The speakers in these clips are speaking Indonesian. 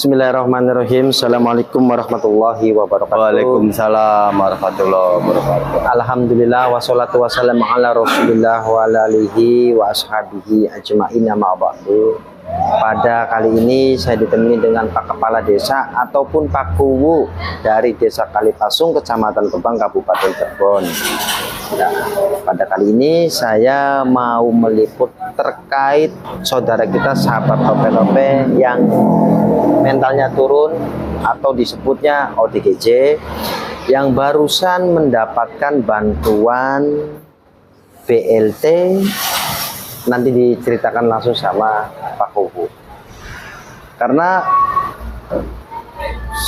Bismillahirrahmanirrahim. Assalamualaikum warahmatullahi wabarakatuh. Waalaikumsalam warahmatullahi wabarakatuh. Alhamdulillah wassalatu wassalamu ala Rasulillah wa ala alihi wa ashabihi ajma'in amma ba'du. Pada kali ini saya ditemani dengan Pak Kepala Desa ataupun Pak Kuwu dari Desa Kalipasung, Kecamatan Gebang, Kabupaten Cirebon. Nah, pada kali ini saya mau meliput terkait saudara kita, sahabat Tope-Tope yang mentalnya turun atau disebutnya ODGJ, yang barusan mendapatkan bantuan BLT. Nanti diceritakan langsung sama Pak Kuwu. Karena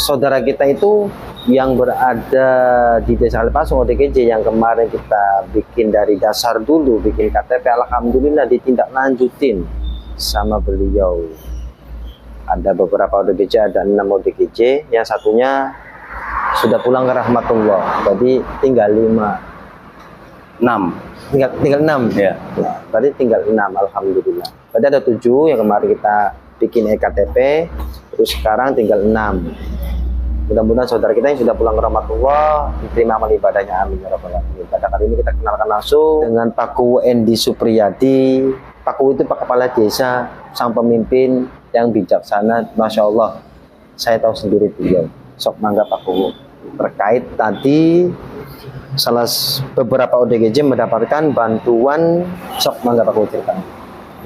saudara kita itu yang berada di Desa Kalipasung ODGJ yang kemarin kita bikin dari dasar dulu, bikin KTP, alhamdulillah ditindaklanjutin sama beliau. Ada beberapa ODGJ, ada 6 ODGJ, yang satunya sudah pulang ke rahmatullah, jadi tinggal 6. Tinggal 6 ya. Berarti tinggal 6, alhamdulillah. Berarti ada 7 yang kemarin kita bikin ektp, terus sekarang tinggal 6. Mudah-mudahan saudara kita yang sudah pulang ke rahmatullah diterima amal ibadahnya, amin ya rabbal alamin. Pada kali ini kita kenalkan langsung dengan Pak Kuwu Endi Supriyadi. Pak Kuwu itu Pak Kepala Desa, sang pemimpin yang bijaksana, masya Allah. Saya tahu sendiri beliau. Sok mangga Pak Kuwu. Terkait tadi beberapa ODGJ mendapatkan bantuan, sok mangga Pak Kuwu ceritakan.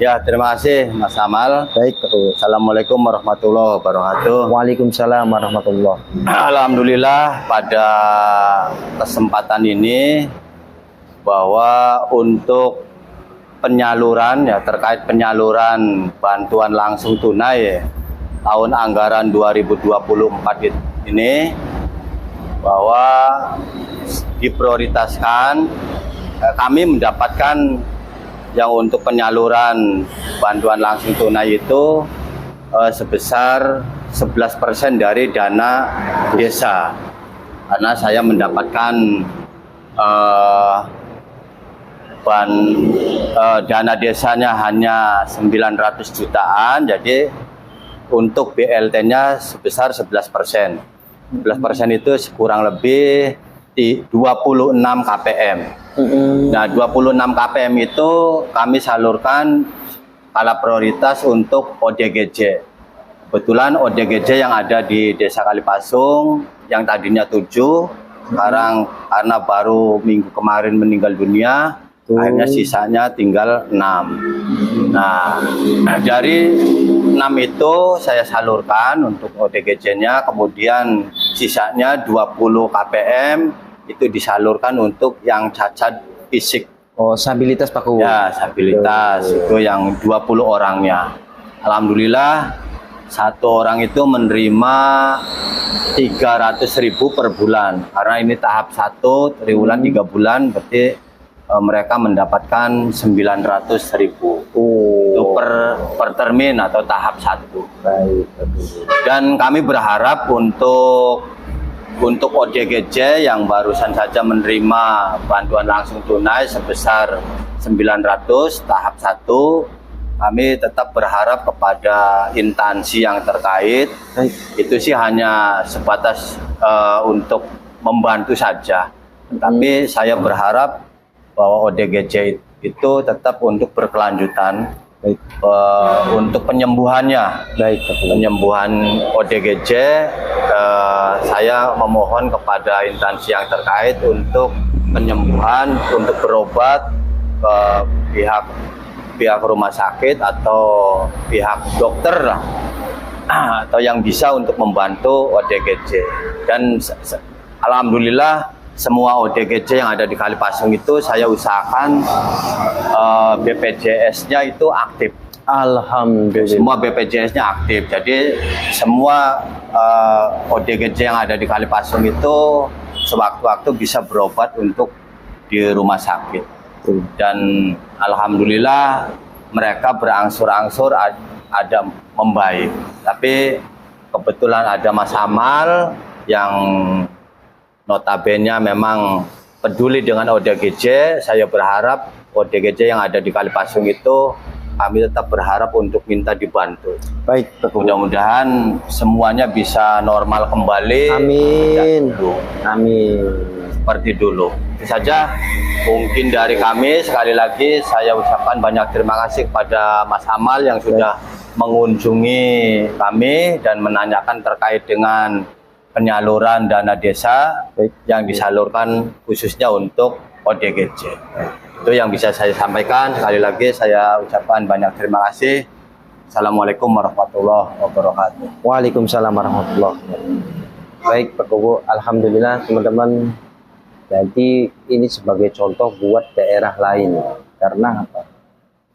Ya, terima kasih Mas Amal. Baik Pak Kuwu. Assalamualaikum warahmatullahi wabarakatuh. Waalaikumsalam warahmatullahi. Alhamdulillah pada kesempatan ini bahwa untuk penyaluran ya, terkait penyaluran bantuan langsung tunai tahun anggaran 2024 ini, bahwa diprioritaskan kami mendapatkan yang untuk penyaluran bantuan langsung tunai itu sebesar 11% dari dana desa, karena saya mendapatkan dana desanya hanya 900 jutaan, jadi untuk BLT-nya sebesar 11%. 11% itu kurang lebih di 26 KPM. Nah, 26 KPM itu kami salurkan skala prioritas untuk ODGJ. Kebetulan ODGJ yang ada di Desa Kalipasung yang tadinya 7, sekarang karena baru minggu kemarin meninggal dunia, akhirnya sisanya tinggal 6. Nah, dari 6 itu saya salurkan untuk ODGJ-nya, kemudian sisanya 20 KPM itu disalurkan untuk yang cacat fisik. Oh, stabilitas Pak Kuwu. Ya, stabilitas itu yang 20 orangnya. Alhamdulillah satu orang itu menerima 300.000 per bulan. Karena ini tahap 1, triwulan 3 bulan, berarti mereka mendapatkan 900.000 itu per termin atau tahap 1. Baik. Dan kami berharap untuk ODGJ yang barusan saja menerima bantuan langsung tunai sebesar 900 tahap 1, kami tetap berharap kepada instansi yang terkait. Itu sih hanya sebatas untuk membantu saja. Tapi saya berharap bahwa ODGJ itu tetap untuk berkelanjutan. Untuk penyembuhannya, penyembuhan ODGJ, saya memohon kepada instansi yang terkait untuk penyembuhan, untuk berobat ke pihak rumah sakit atau pihak dokter lah, atau yang bisa untuk membantu ODGJ. Dan alhamdulillah semua ODGJ yang ada di Kalipasung itu saya usahakan BPJS-nya itu aktif. Alhamdulillah. Semua BPJS-nya aktif. Jadi semua ODGJ yang ada di Kalipasung itu sewaktu-waktu bisa berobat untuk di rumah sakit. Dan alhamdulillah mereka berangsur-angsur ada membaik. Tapi kebetulan ada Mas Amal yang notabene memang peduli dengan ODGJ. Saya berharap ODGJ yang ada di Kalipasung itu kami tetap berharap untuk minta dibantu. Baik, Pak Kuwu. Mudah-mudahan semuanya bisa normal kembali. Amin. Dulu, Amin. seperti dulu. Itu saja mungkin dari kami. Sekali lagi saya ucapkan banyak terima kasih kepada Mas Amal yang sudah mengunjungi kami dan menanyakan terkait dengan penyaluran dana desa Baik. yang disalurkan khususnya untuk ODGJ. Itu yang bisa saya sampaikan. Sekali lagi saya ucapkan banyak terima kasih. Assalamualaikum warahmatullahi wabarakatuh. Waalaikumsalam warahmatullahi wabarakatuh. Baik, Pak Kuwu. Alhamdulillah teman-teman. Jadi ini sebagai contoh buat daerah lain. Karena apa?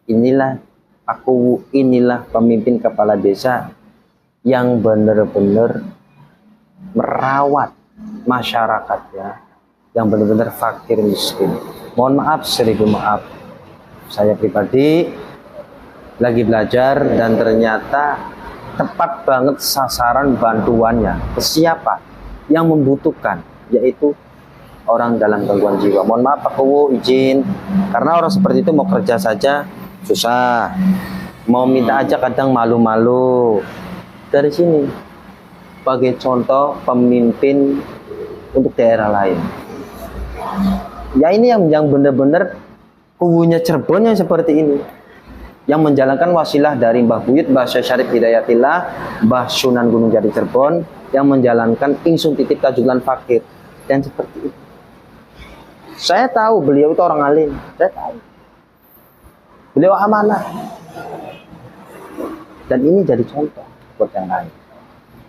Inilah Pak Kuwu, inilah pemimpin kepala desa yang benar-benar merawat masyarakatnya yang benar-benar fakir miskin. Mohon maaf, seribu maaf. Saya pribadi lagi belajar dan ternyata tepat banget sasaran bantuannya ke siapa yang membutuhkan, yaitu orang dalam gangguan jiwa. Mohon maaf Pak Kuwu, izin, karena orang seperti itu mau kerja saja susah, mau minta aja kadang malu-malu. Dari sini sebagai contoh pemimpin untuk daerah lain. Ya ini yang benar-benar kubunya Cirebon yang seperti ini, yang menjalankan wasilah dari Mbah Buyut, Mbah Syarif Hidayatillah, Mbah Sunan Gunung Jati Cirebon, yang menjalankan Ingsun Titip Tajulan Fakir. Dan seperti itu. Saya tahu beliau itu orang alim, saya tahu. Beliau amanah. Dan ini jadi contoh buat yang lain.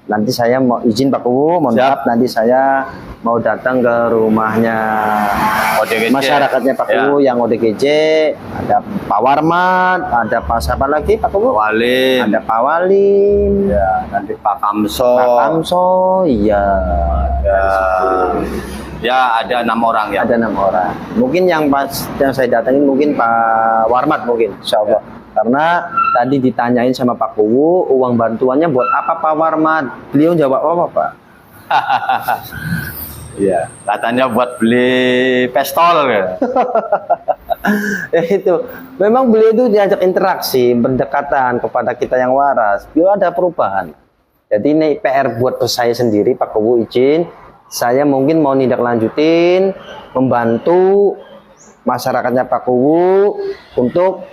Nanti saya mau izin Pak Kuwu, mohon maaf, nanti saya mau datang ke rumahnya ODGJ. masyarakatnya Pak Kuwu yang ODGJ. Ada Pak Warmat, ada Pak siapa lagi Pak Kuwu? Walim. Ada Pak Walim, Ya, nanti Pak Kamso. Pak Kamso, iya. Ya, ada 6 orang ya. Ada 6 orang. Mungkin yang saya datangin mungkin Pak Warmat mungkin, insya Allah. Karena tadi ditanyain sama Pak Kuwu, uang bantuannya buat apa Pak Warmat? Beliau jawab apa Pak? Iya, katanya buat beli pistol ya. Ya itu, memang beliau itu diajak interaksi, berdekatan kepada kita yang waras. Beliau ada perubahan. Jadi ini PR buat saya sendiri, Pak Kuwu izin. Saya mungkin mau tindak lanjutin, membantu masyarakatnya Pak Kuwu untuk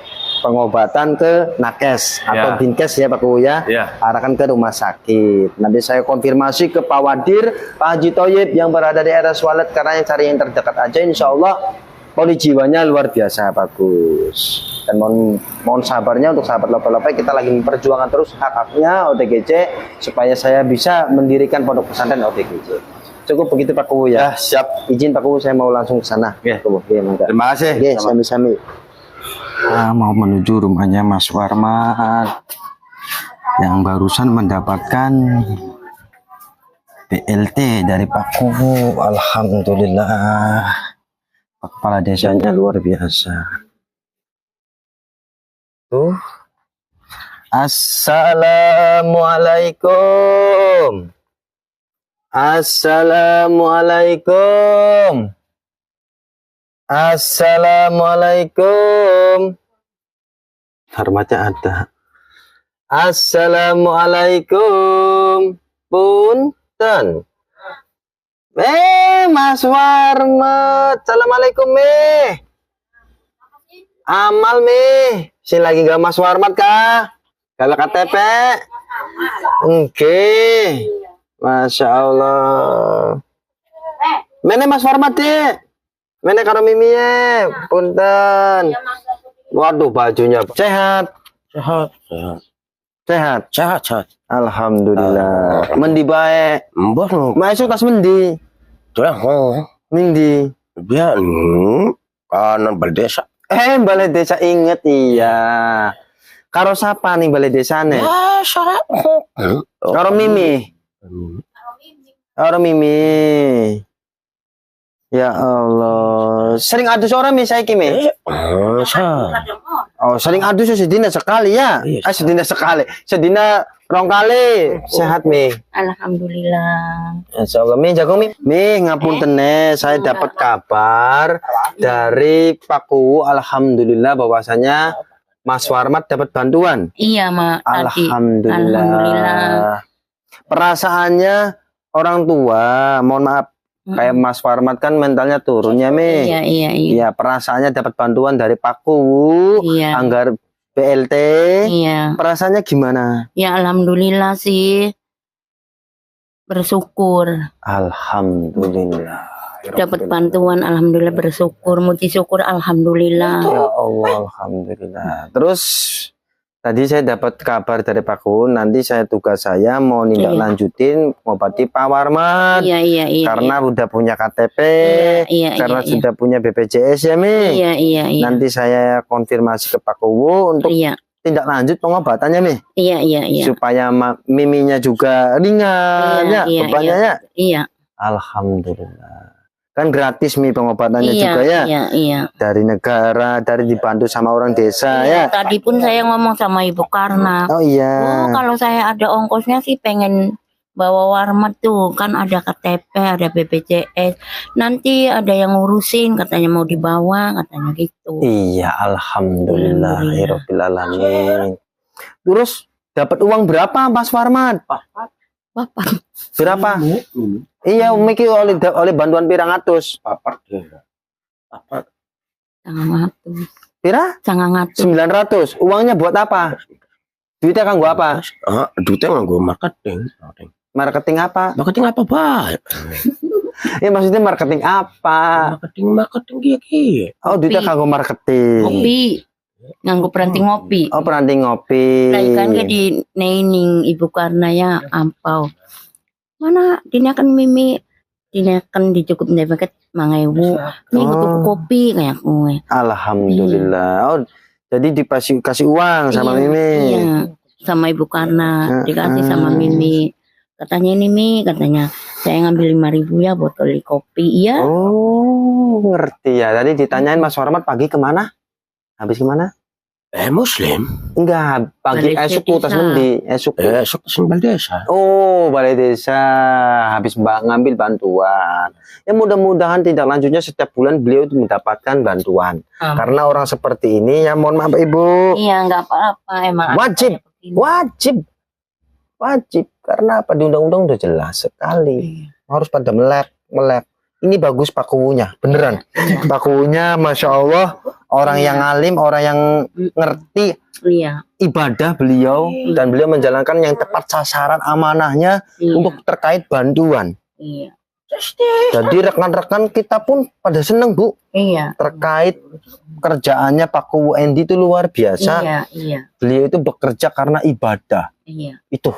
pengobatan ke nakes atau Ya. dinkes ya Pak Kuwu ya. Ya. Arahkan ke rumah sakit. Nanti saya konfirmasi ke Pak Wadir, Pak Haji Toyib yang berada di RS Walet, karena yang cari yang terdekat aja, insya Allah poli jiwanya luar biasa bagus. Dan mohon sabarnya untuk sahabat Lope-Lope, kita lagi memperjuangkan terus hak-haknya ODGJ supaya saya bisa mendirikan pondok pesantren ODGJ. Cukup begitu Pak Kuwu ya. Ya, siap. Izin Pak Kuwu, saya mau langsung ke sana. Ya. Pak Kuwu. Ya, mangga. Terima kasih. Oke, sami-sami. Mau menuju rumahnya Mas Warmat yang barusan mendapatkan BLT dari Pak Kuwu. Alhamdulillah, Pak Kepala Desanya luar biasa. Tuh. Assalamualaikum. Assalamualaikum. Assalamualaikum. Hormatnya ada. Assalamualaikum. Punten. Mas Warmat. Assalamualaikum, Amal, Si lagi gak Mas Warmat, kah? Kalau KTP? Oke. Masya Allah. Mene Mas Warmat, Mene karo Mimi ya, punten. Waduh, bajunya sehat. Sehat. Sehat. Sehat. Alhamdulillah. Mendi bae. Mbah no. Masuk tas mendi. Dah. Ning Biar kanan berdesa. Balai desa inget iya. Karo sapa nih balai desane? Salah. Karo Mimi. Karo Mimi. Ya Allah. Sering adus orang Mi saiki Mi? Oh, sering adus sedina sekali ya? Iya. Sedina sekali. Sedina rong kali. Sehat Mi. Alhamdulillah. Insya Allah Mi jago Mi. Mi ngapunten saya dapat kabar dari Pak Kuwu. Alhamdulillah bahwasanya Mas Warmat dapat bantuan. Iya, Mak. Tadi. Alhamdulillah. Alhamdulillah. Perasaannya orang tua, mohon maaf, kayak Mas Warmat kan mentalnya turunnya, Mi. Iya, iya, iya. Iya, perasaannya dapat bantuan dari Pak Kuwu, Iya. anggar BLT. Iya. Perasaannya gimana? Ya, alhamdulillah sih. Bersyukur. Alhamdulillah. Dapat bantuan, alhamdulillah bersyukur. Muji syukur, alhamdulillah. Ya Allah, alhamdulillah. Terus tadi saya dapat kabar dari Pak Kuwu, nanti tugas saya mau nindak Iya. lanjutin ngobati Pak Warmat. Iya, iya, iya. Karena udah punya KTP, Iya, karena iya, sudah punya BPJS ya, Mi. Iya, iya, iya. Nanti saya konfirmasi ke Pak Kuwu untuk Iya, tindak lanjut pengobatannya, Mi. iya, iya, iya. Supaya miminya juga ringan, Iya, ya, iya, bebannya ya. Iya. Alhamdulillah. Kan gratis, Mi, pengobatannya Iya, juga ya. iya, iya. Dari negara, dari dibantu sama orang desa ya. Tadi pun saya ngomong sama Ibu Karna. Oh Oh, iya. kalau saya ada ongkosnya sih pengen bawa Warmat tuh, kan ada KTP, ada BPJS. Nanti ada yang ngurusin, katanya mau dibawa, katanya gitu. Iya, alhamdulillah, Alhamdulillah. Rabbil alamin. Terus dapat uang berapa, Mas Warmat? Bapak, Berapa? Iya, Miki oleh bantuan pirang atus. Papat deh. Papat. Pira? sangat 900. Uangnya buat apa? Duitnya kanggo apa? Duitnya nganggo marketing. Marketing apa? Marketing apa, Pak? Ya maksudnya marketing apa? Marketing gigi. Oh, duitnya kanggo marketing. ngopi, nganggo peranti ngopi. Oh, peranti ngopi. Lah kan ke di neining Ibu Karna ya ampau. Mana dinakan Mimi dinakan dicukup deket 5.000. Nih butuh Oh. kopi kayak gue. Alhamdulillah. Oh, jadi kasih uang sama Iya, Mimi. Iya, sama Ibu Karna dikasih sama Mimi. Katanya ini Mi, katanya saya ngambil 5.000 ya buat beli kopi. Iya. Oh, ngerti ya. Tadi ditanyain Mas Warmat pagi kemana? Habis kemana? Muslim. Enggak, pagi Balai esuk tas desa. mendi, esuk. Esok sembal desa. Oh, balai desa habis ngambil bantuan. Ya mudah-mudahan tindak lanjutnya setiap bulan beliau itu mendapatkan bantuan. Amin. Karena orang seperti ini ya mohon maaf Ibu, Iya, nggak apa-apa emang. ada Wajib. kayak begini. wajib. Karena apa di undang-undang udah jelas sekali. Harus pada melek. Ini bagus Pak Kuwunya, beneran. Pak Kuwunya, Masya Allah, orang yang alim, orang yang ngerti Iya. ibadah beliau, dan beliau menjalankan yang tepat sasaran amanahnya Iya. untuk terkait bantuan. Iya. Jadi rekan-rekan kita pun pada seneng Bu Iya. terkait kerjaannya Pak Kuwu Endi itu luar biasa. Iya, iya, Beliau itu bekerja karena ibadah. iya. Itu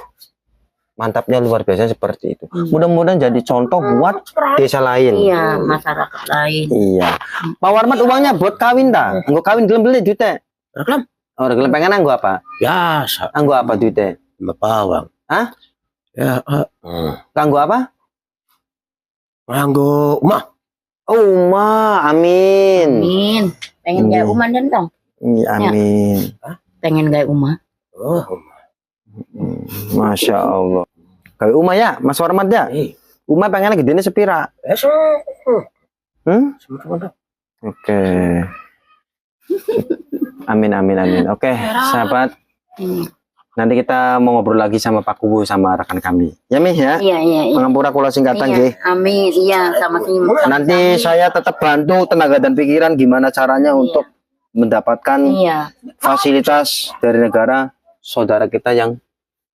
mantapnya luar biasa seperti itu. Iya. Mudah-mudahan jadi contoh buat desa lain. Iya, masyarakat lain. Iya. Pak Warmat uangnya buat kawin ta? Anggo kawin gelem beli duitnya. Reklam. Oh, gelem pengen anggo apa? Biasa. Anggo apa duitnya? Bawang. Hah? Ya, Kanggo apa? nganggo mah. Oh, ma, amin. Amin. Pengen Iya. kayak Uma dan dong. Iya, amin. Pengen kayak Uma. Oh, Masya Allah. Kayak Uma ya, Mas Warmat ya. Uma pengennya gedenya sepira. esok. Hmm? Sebentar. Oke. Amin. Oke, sahabat. Nanti kita mau ngobrol lagi sama Pak Kuwu sama rekan kami. Ya, Mi ya. Iya, iya, iya. Pengampura kula singkatan Iya. nggih. Amin. Iya, sama Nanti saya tetap bantu tenaga dan pikiran gimana caranya untuk mendapatkan Iya. fasilitas dari negara saudara kita yang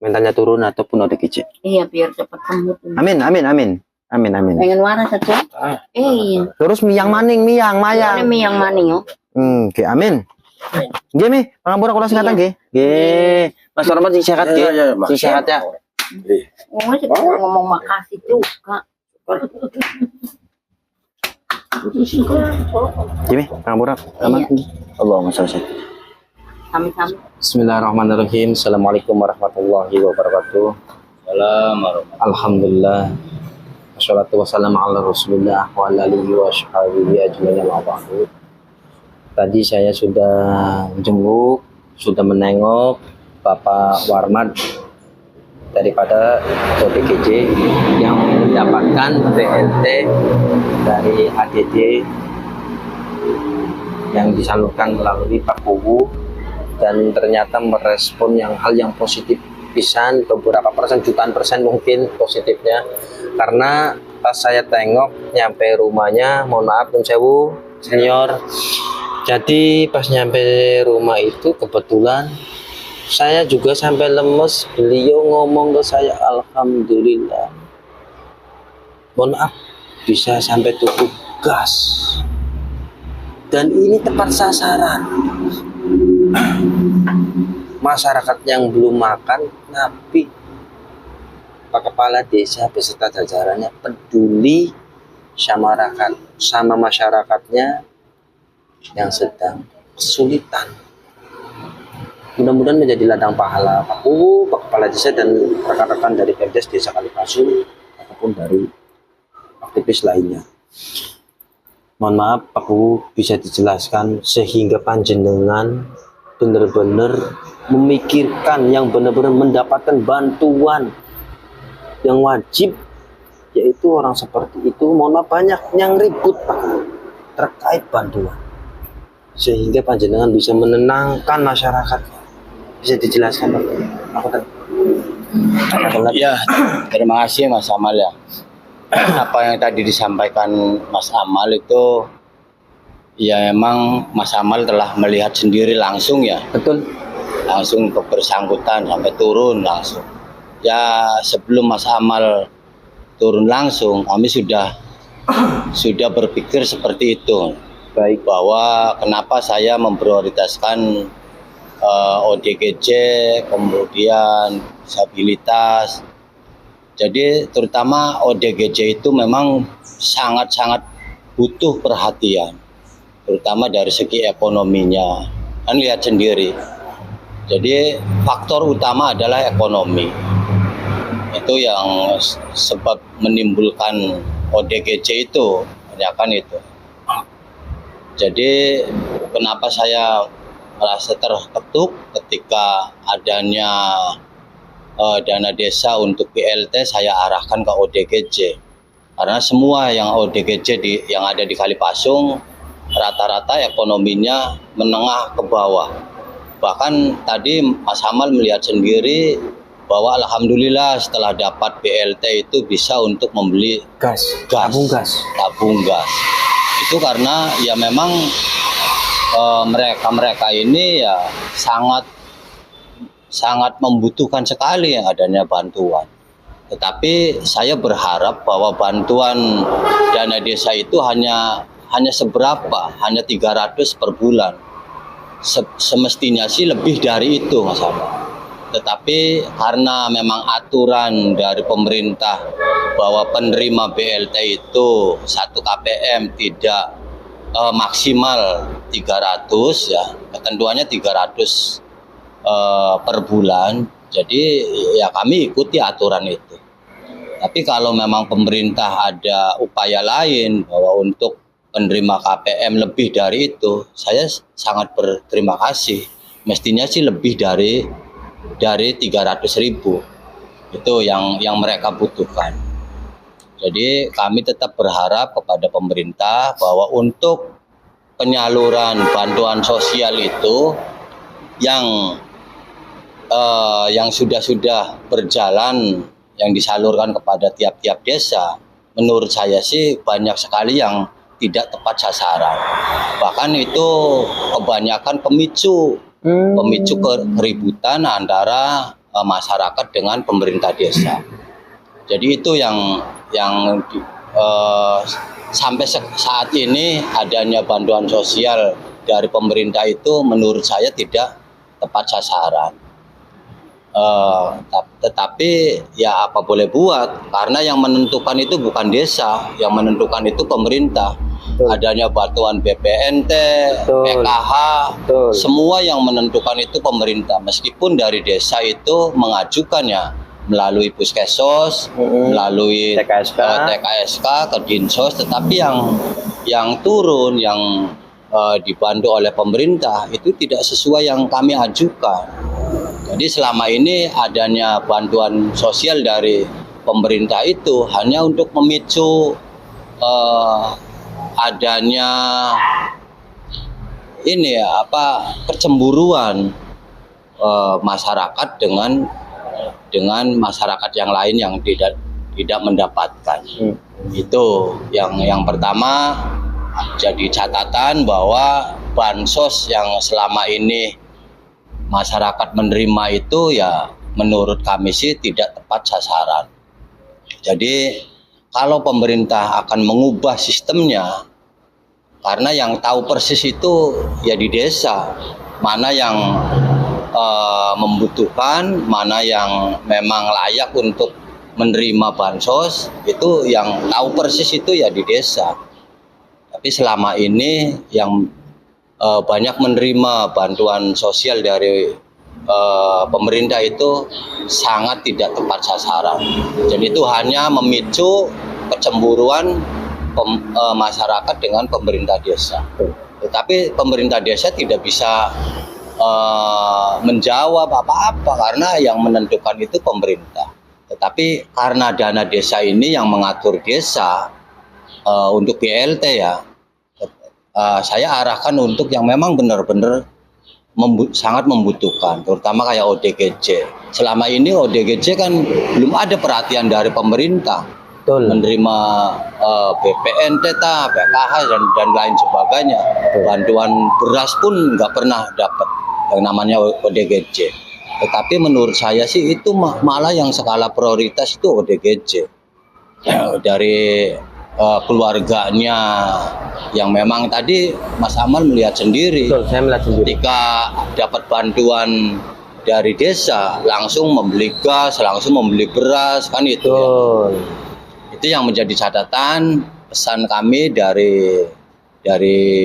mentalnya turun ataupun ODGJ. Iya, biar cepat sembuh. tuh. Amin. Pengen waras satu. Iya. Terus miyang maning, Ini mayang. mie yang maning yo. Oke, amin. Nggih, Mi, pengampura kula singkatan nggih. Nggih. Mas Warmat sing sehat nggih. Iya, Mas. Sing sehat ya. Ngomong makasih juga. Nggih, Mi, pengampura. Aman. Allahumma sholli. Sami-sami. Bismillahirrahmanirrahim. Assalamualaikum warahmatullahi wabarakatuh. Alhamdulillah. Wassalatu wassalamu ala Rasulillah wa ala alihi wa sahbihi ajmain amma ba'du. Tadi saya sudah jenguk, sudah menengok Bapak Warmat daripada ODGJ yang mendapatkan BLT dari ADD yang disalurkan melalui Pak Kuwu dan ternyata merespon hal yang positif pisan, beberapa persen, jutaan persen mungkin positifnya. Karena pas saya tengok nyampe rumahnya, mohon maaf Nun Sewu senior, jadi pas nyampe rumah itu kebetulan saya juga sampai lemes. Beliau ngomong ke saya, alhamdulillah, mohon maaf bisa sampai tutup gas, dan ini tepat sasaran. Masyarakat yang belum makan, tapi Pak Kepala Desa beserta jajarannya peduli sama masyarakatnya yang sedang kesulitan. Mudah-mudahan menjadi ladang pahala Pak Kepala Desa dan rekan-rekan dari Pemdes Desa Kalipasung ataupun dari aktivis lainnya. Mohon maaf Pak bisa dijelaskan sehingga panjenengan benar-benar memikirkan yang benar-benar mendapatkan bantuan yang wajib, yaitu orang seperti itu. Mohon maaf banyak yang ribut Pak terkait bantuan, sehingga panjenengan bisa menenangkan masyarakat. Bisa dijelaskan Pak? Ya, terima kasih Mas Amal ya. Apa yang tadi disampaikan Mas Amal itu, ya emang Mas Amal telah melihat sendiri langsung ya. Betul. Langsung ke bersangkutan sampai turun langsung. Ya sebelum Mas Amal turun langsung, kami sudah berpikir seperti itu. Baik. Bahwa kenapa saya memprioritaskan ODGJ, kemudian disabilitas. Jadi terutama ODGJ itu memang sangat-sangat butuh perhatian, terutama dari segi ekonominya. Kan lihat sendiri. Jadi faktor utama adalah ekonomi. Itu yang sebab menimbulkan ODGJ itu, kan itu. Jadi kenapa saya merasa terketuk ketika adanya dana desa untuk BLT saya arahkan ke ODGJ. Karena semua yang ODGJ yang ada di Kalipasung rata-rata ekonominya menengah ke bawah. Bahkan tadi Mas Amal melihat sendiri bahwa alhamdulillah setelah dapat BLT itu bisa untuk membeli tabung gas. Itu karena ya memang mereka ini ya sangat membutuhkan sekali yang adanya bantuan. Tetapi saya berharap bahwa bantuan dana desa itu hanya seberapa, hanya 300 per bulan. Semestinya sih lebih dari itu Mas Abang. Tetapi karena memang aturan dari pemerintah bahwa penerima BLT itu 1 KPM tidak maksimal 300 ya, ketentuannya 300 per bulan. Jadi ya kami ikuti aturan itu. Tapi kalau memang pemerintah ada upaya lain bahwa untuk penerima KPM lebih dari itu, saya sangat berterima kasih. Mestinya sih lebih dari 300.000. Itu yang mereka butuhkan. Jadi kami tetap berharap kepada pemerintah bahwa untuk penyaluran bantuan sosial itu yang sudah berjalan, yang disalurkan kepada tiap-tiap desa, menurut saya sih banyak sekali yang tidak tepat sasaran. Bahkan itu kebanyakan pemicu keributan antara masyarakat dengan pemerintah desa. Jadi itu yang sampai saat ini adanya bantuan sosial dari pemerintah itu menurut saya tidak tepat sasaran. Tetapi ya apa boleh buat, karena yang menentukan itu bukan desa, yang menentukan itu pemerintah. Betul. Adanya bantuan BPNT, Betul. PKH, Betul. semua yang menentukan itu pemerintah. Meskipun dari desa itu mengajukannya melalui Puskesos, melalui TKSK ke Dinsos, tetapi yang turun, yang dibantu oleh pemerintah itu tidak sesuai yang kami ajukan. Jadi selama ini adanya bantuan sosial dari pemerintah itu hanya untuk memicu adanya kecemburuan masyarakat dengan masyarakat yang lain yang tidak mendapatkan. Itu yang pertama, jadi catatan bahwa bansos yang selama ini masyarakat menerima itu ya menurut kami sih tidak tepat sasaran. Jadi kalau pemerintah akan mengubah sistemnya, karena yang tahu persis itu ya di desa, mana yang membutuhkan, mana yang memang layak untuk menerima bansos, itu yang tahu persis itu ya di desa. Tapi selama ini yang banyak menerima bantuan sosial dari pemerintah itu sangat tidak tepat sasaran. Jadi itu hanya memicu kecemburuan masyarakat dengan pemerintah desa. Tetapi pemerintah desa tidak bisa menjawab apa-apa karena yang menentukan itu pemerintah. Tetapi karena dana desa ini yang mengatur desa untuk BLT ya, saya arahkan untuk yang memang benar-benar sangat membutuhkan, terutama kayak ODGJ. Selama ini ODGJ kan belum ada perhatian dari pemerintah. Betul. Menerima BPNT, PKH dan lain sebagainya. Bantuan beras pun nggak pernah dapat yang namanya ODGJ. Tetapi menurut saya sih itu malah yang skala prioritas itu ODGJ. Dari keluarganya yang memang tadi Mas Amal melihat sendiri. Betul, saya melihat sendiri. Ketika dapat bantuan dari desa langsung membeli gas, langsung membeli beras kan itu. Betul. Ya. Itu yang menjadi catatan pesan kami dari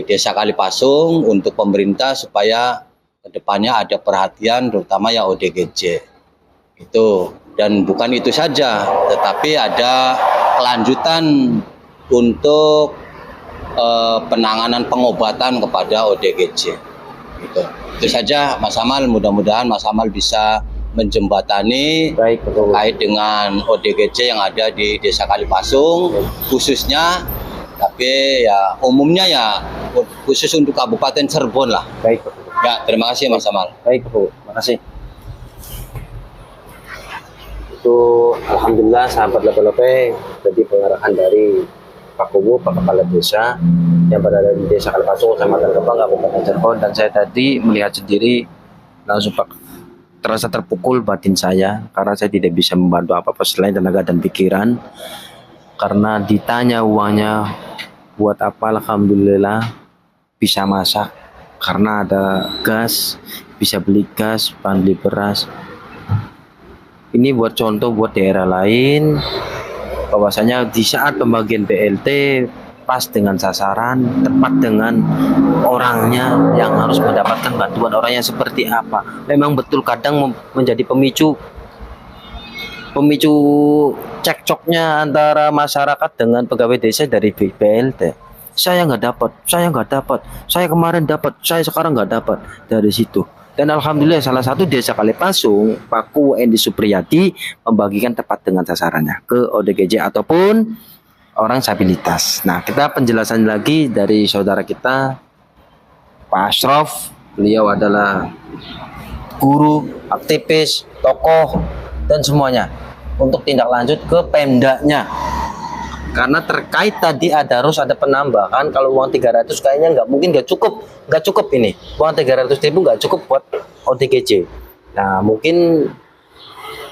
Desa Kalipasung untuk pemerintah supaya kedepannya ada perhatian terutama ya ODGJ itu. Dan bukan itu saja, tetapi ada kelanjutan untuk penanganan pengobatan kepada ODGJ. Gitu. Itu saja Mas Amal, mudah-mudahan Mas Amal bisa menjembatani terkait dengan ODGJ yang ada di Desa Kalipasung khususnya, tapi ya umumnya ya khusus untuk Kabupaten Cirebon lah. Baik. Ya, terima kasih Mas Amal. Baik, Bu. Terima kasih. Itu alhamdulillah sahabat Lepe-Lepe, jadi pengarahan dari Pak Kubu, Pak Kepala Desa yang berada di Desa Kalipasung, Kecamatan Gebang, Kabupaten Cirebon. Dan saya tadi melihat sendiri langsung terasa terpukul batin saya karena saya tidak bisa membantu apa-apa selain tenaga dan pikiran. Karena ditanya uangnya buat apa, alhamdulillah bisa masak karena ada gas, bisa beli gas, beli beras. Ini buat contoh buat daerah lain bahwasanya di saat pembagian BLT pas dengan sasaran, tepat dengan orangnya yang harus mendapatkan bantuan, orangnya seperti apa. Memang betul kadang menjadi pemicu cekcoknya antara masyarakat dengan pegawai desa dari BLT. Saya nggak dapat, saya kemarin dapat, saya sekarang nggak dapat, dari situ. Dan alhamdulillah salah satu Desa Kalipasung, Pak Ku Endi Supriyadi membagikan tepat dengan sasarannya ke ODGJ ataupun orang disabilitas. Nah, kita penjelasan lagi dari saudara kita Pak Ashraf. Beliau adalah guru, aktivis, tokoh dan semuanya untuk tindak lanjut ke Pemdanya. Karena terkait tadi harus ada penambahan, kalau uang 300 kayaknya nggak cukup ini. Uang 300.000 nggak cukup buat ODGJ. Nah, mungkin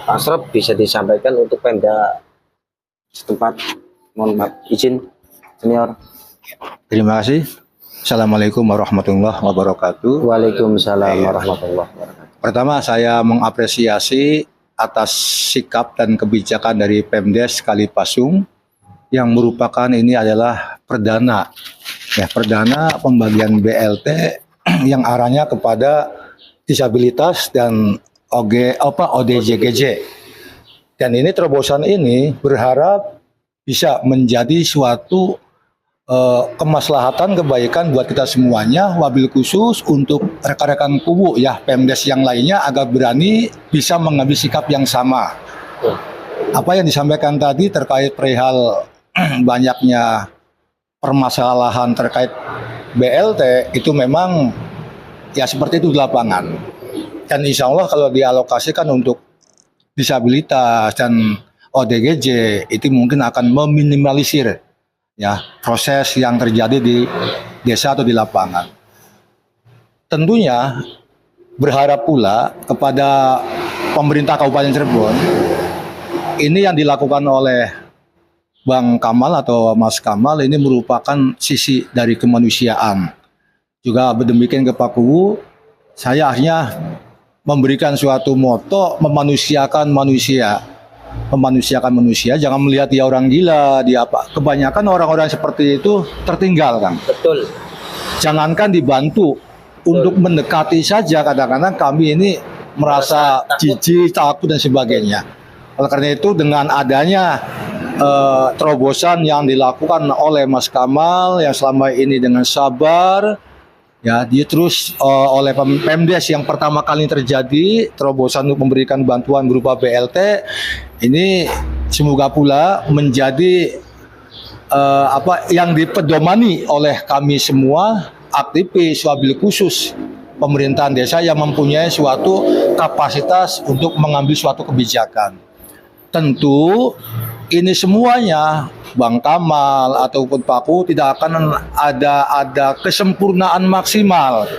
Pak Ashraf bisa disampaikan untuk Pemda setempat. Mohon maaf, izin senior. Terima kasih. Assalamualaikum warahmatullahi wabarakatuh. Waalaikumsalam warahmatullahi wabarakatuh. Pertama, saya mengapresiasi atas sikap dan kebijakan dari Pemdes Kalipasung yang merupakan ini adalah perdana pembagian BLT yang arahnya kepada disabilitas dan ODGJ. Dan ini terobosan ini berharap bisa menjadi suatu kemaslahatan, kebaikan buat kita semuanya, wabil khusus untuk rekan-rekan Kubu ya, Pemdes yang lainnya agar berani bisa mengambil sikap yang sama. Apa yang disampaikan tadi terkait perihal banyaknya permasalahan terkait BLT itu memang ya seperti itu di lapangan. Dan insya Allah kalau dialokasikan untuk disabilitas dan ODGJ itu mungkin akan meminimalisir ya proses yang terjadi di desa atau di lapangan. Tentunya berharap pula kepada pemerintah Kabupaten Cirebon, ini yang dilakukan oleh Bang Kamal atau Mas Kamal ini merupakan sisi dari kemanusiaan. Juga demikian ke Pak Kuwu, saya akhirnya memberikan suatu moto memanusiakan manusia. Memanusiakan manusia, jangan melihat dia orang gila, dia apa. Kebanyakan orang-orang seperti itu tertinggal, Kang. Betul. Jangankan dibantu, untuk mendekati saja kadang-kadang kami ini merasa jijik, takut dan sebagainya. Oleh karena itu dengan adanya terobosan yang dilakukan oleh Mas Kamal yang selama ini dengan sabar, ya dia terus oleh Pemdes yang pertama kali terjadi terobosan untuk memberikan bantuan berupa BLT ini semoga pula menjadi yang dipedomani oleh kami semua aktivis wabil khusus pemerintahan desa yang mempunyai suatu kapasitas untuk mengambil suatu kebijakan. Tentu ini semuanya Bang Kamal ataupun Pak Kuwu tidak akan ada kesempurnaan maksimal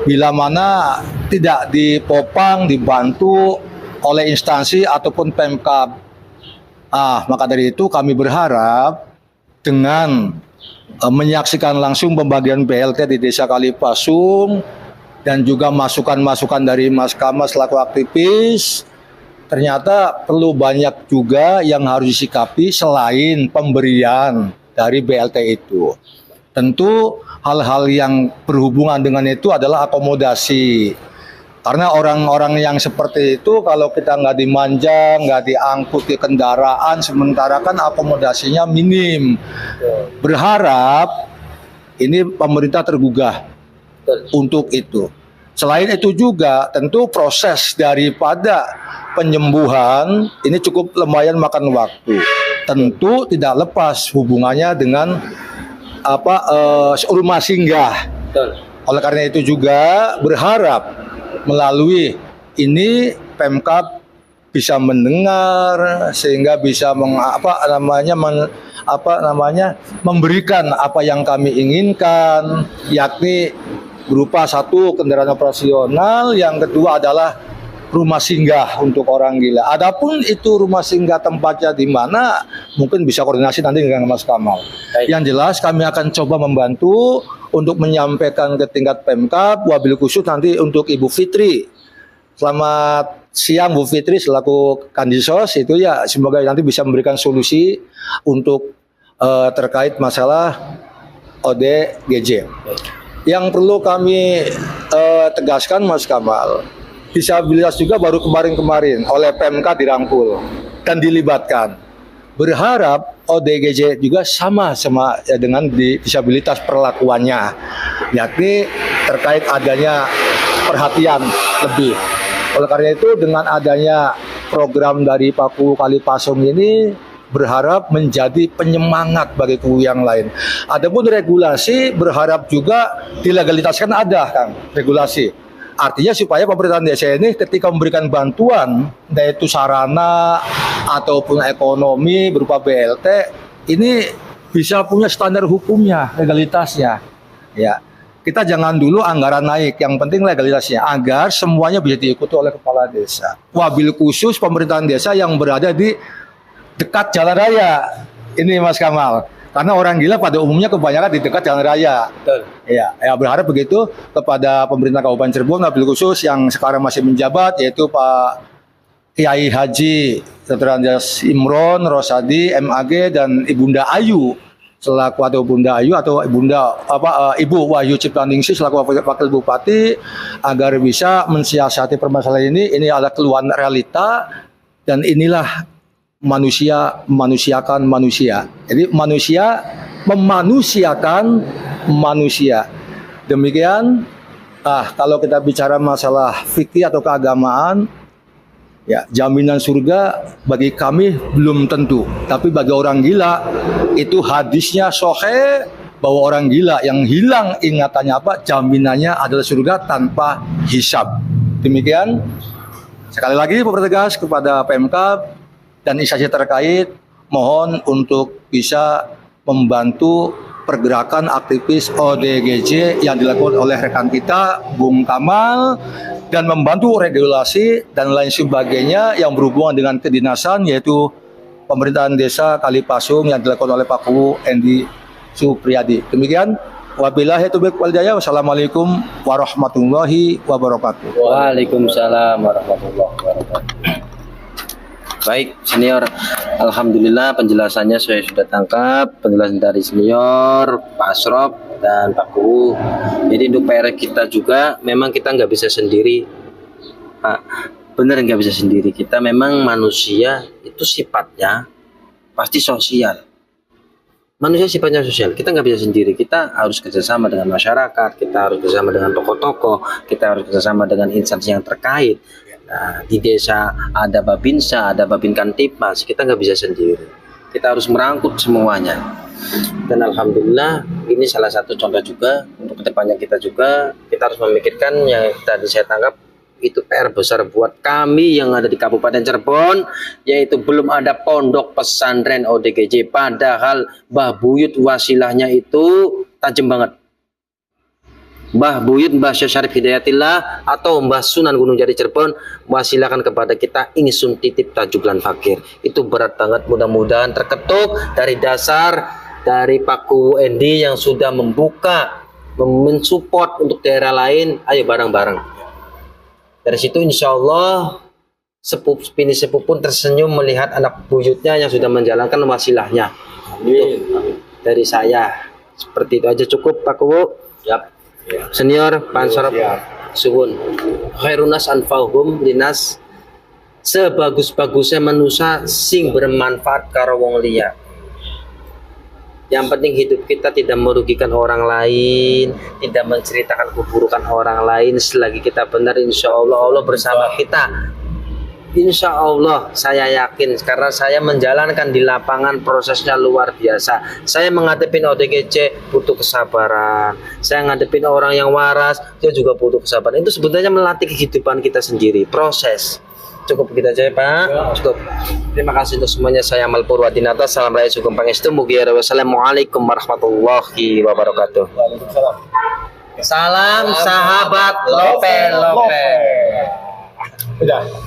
bila mana tidak dipopang, dibantu oleh instansi ataupun Pemkab. Maka dari itu kami berharap dengan menyaksikan langsung pembagian BLT di Desa Kalipasung dan juga masukan-masukan dari Mas Kamal selaku aktivis, ternyata perlu banyak juga yang harus disikapi selain pemberian dari BLT itu. Tentu hal-hal yang berhubungan dengan itu adalah akomodasi. Karena orang-orang yang seperti itu kalau kita nggak dimanja, nggak diangkut di kendaraan, sementara kan akomodasinya minim. Berharap ini pemerintah tergugah untuk itu. Selain itu juga tentu proses daripada penyembuhan ini cukup lumayan makan waktu. Tentu tidak lepas hubungannya dengan rumah singgah. Oleh karena itu juga berharap melalui ini Pemkab bisa mendengar sehingga bisa memberikan apa yang kami inginkan, yakni berupa satu kendaraan operasional, yang kedua adalah rumah singgah untuk orang gila. Adapun itu rumah singgah tempatnya di mana mungkin bisa koordinasi nanti dengan Mas Kamal. Yang jelas kami akan coba membantu untuk menyampaikan ke tingkat Pemkab, wabil khusus nanti untuk Ibu Fitri. Selamat siang Bu Fitri selaku Kandisos, itu ya semoga nanti bisa memberikan solusi untuk terkait masalah ODGJ. Yang perlu kami tegaskan Mas Kamal, disabilitas juga baru kemarin-kemarin oleh PMK dirangkul dan dilibatkan. Berharap ODGJ juga sama ya, dengan disabilitas perlakuannya, yakni terkait adanya perhatian lebih. Oleh karena itu dengan adanya program dari Pak Kuwu Kalipasung ini berharap menjadi penyemangat bagi Kuwu yang lain. Adapun regulasi berharap juga dilegalitaskan ada, Kang, regulasi. Artinya supaya pemerintahan desa ini ketika memberikan bantuan, yaitu sarana ataupun ekonomi berupa BLT, ini bisa punya standar hukumnya, legalitasnya. Ya, kita jangan dulu anggaran naik, yang penting legalitasnya, agar semuanya bisa diikuti oleh kepala desa. Wabil khusus pemerintahan desa yang berada di dekat jalan raya. Ini Mas Kamal. Karena orang gila pada umumnya kebanyakan di dekat jalan raya. Betul. Ya, berharap begitu kepada pemerintah Kabupaten Cirebon, wabil khusus yang sekarang masih menjabat, yaitu Pak Kiai Haji Dr. Anjas Imron Rosadi MAG dan Ibunda Ayu selaku atau Bunda Ayu atau Ibu Wahyu Ciptaningsih selaku Wakil Bupati agar bisa mensiasati permasalahan ini. Ini adalah keluhan realita dan inilah manusia memanusiakan manusia. Jadi manusia memanusiakan manusia. Demikian. Kalau kita bicara masalah fikih atau keagamaan, ya jaminan surga bagi kami belum tentu. Tapi bagi orang gila itu hadisnya sahih bahwa orang gila yang hilang ingatannya jaminannya adalah surga tanpa hisab. Demikian, sekali lagi mempertegas kepada Pemkab dan instansi terkait, mohon untuk bisa membantu pergerakan aktivis ODGJ yang dilakukan oleh rekan kita, Bung Kamal, dan membantu regulasi dan lain sebagainya yang berhubungan dengan kedinasan, yaitu pemerintahan desa Kalipasung yang dilakukan oleh Pak Kuwu Endi Supriyadi. Demikian, wabillahi taufiq wal hidayah. Wassalamualaikum warahmatullahi wabarakatuh. Waalaikumsalam warahmatullahi wabarakatuh. Baik, senior. Alhamdulillah penjelasannya saya sudah tangkap. Penjelasan dari senior, Pak Asrop, dan Pak Kuwu. Jadi untuk PR kita juga, memang kita nggak bisa sendiri. Pak, bener nggak bisa sendiri. Kita memang manusia, itu sifatnya pasti sosial. Manusia sifatnya sosial. Kita nggak bisa sendiri. Kita harus kerjasama dengan masyarakat. Kita harus kerjasama dengan tokoh-tokoh. Kita harus kerjasama dengan instansi yang terkait. Nah, di desa ada Babinsa, ada Babin Kantipmas, kita nggak bisa sendiri. Kita harus merangkul semuanya. Dan alhamdulillah ini salah satu contoh juga untuk kedepannya kita juga. Kita harus memikirkan yang tadi saya tangkap itu PR besar buat kami yang ada di Kabupaten Cirebon, yaitu belum ada pondok pesantren ODGJ. Padahal Mbah Buyut wasilahnya itu tajam banget. Mbah Buyut, Mbah Syarif Hidayatillah atau Mbah Sunan Gunung Jati Cirebon wasilakan kepada kita ingsun titip tajuklan fakir. Itu berat banget, mudah-mudahan terketuk dari dasar dari Pak Kuwu Endi yang sudah membuka, mensupport untuk daerah lain. Ayo bareng-bareng. Dari situ insya Allah bini sepuh pun tersenyum melihat anak buyutnya yang sudah menjalankan wasilahnya. Itu dari saya. Seperti itu aja cukup Pak Kuwu. Yap. Senior Pansor Suwun khairunas anfahum linas, sebagus-bagusnya manusia sing bermanfaat karo wong liya. Yang penting hidup kita tidak merugikan orang lain, tidak menceritakan keburukan orang lain. Selagi kita benar, insya Allah Allah bersama kita. Insya Allah saya yakin, karena saya menjalankan di lapangan, prosesnya luar biasa. Saya menghadapi ODGJ butuh kesabaran. Saya ngadepin orang yang waras, dia juga butuh kesabaran. Itu sebenarnya melatih kehidupan kita sendiri, proses. Cukup kita aja Pak. Cukup. Terima kasih untuk semuanya. Saya Amal Purwadinata. Salam Raya Sugeng Pangestu. Wassalamualaikum warahmatullahi wabarakatuh. Salam sahabat Lope. Udah.